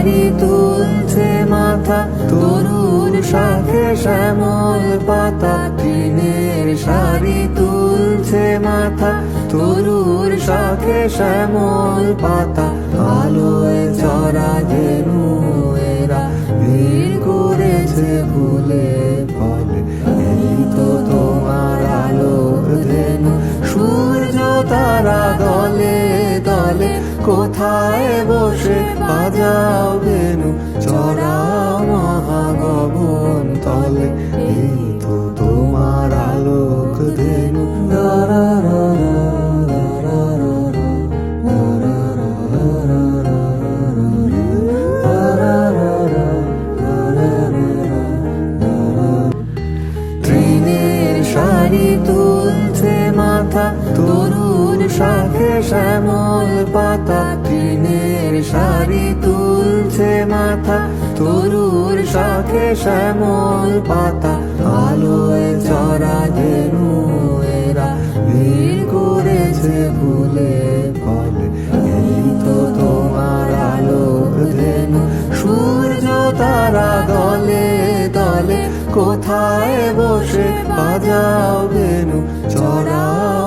শাড়ি তুলছে মাথা, তরুর শাখে শ্যামল পাতা। তৃণের শাড়ি তুলছে মাথা, তরুর শাখে শ্যামল পাতা। আলোয় চড়া ধেনু এরা ভিড় করেছে ফুলে ফলে। এই তো তোমার আলোক ধেনু, সূর্য তারা দলে দলে। কোথায় বসে বাজাও বেনু, চড়াও মহাগগন তলে। এই তো তোমার আলোক ধেনু। তৃণের শাড়ি তুলছে মাথা, তরুর শাখে শ্যামল পাতা। তৃণের শাড়ি তুলছে মাথা, তরুর শাখে শ্যামল পাতা। আলোয় চড়া ধেনু এরা ভিড় করেছে ফুলে ফলে। এই তো তোমার আলোক ধেনু, সূর্য তারা দলে দলে। কোথায় বসে বাজাও বেনু, চড়াও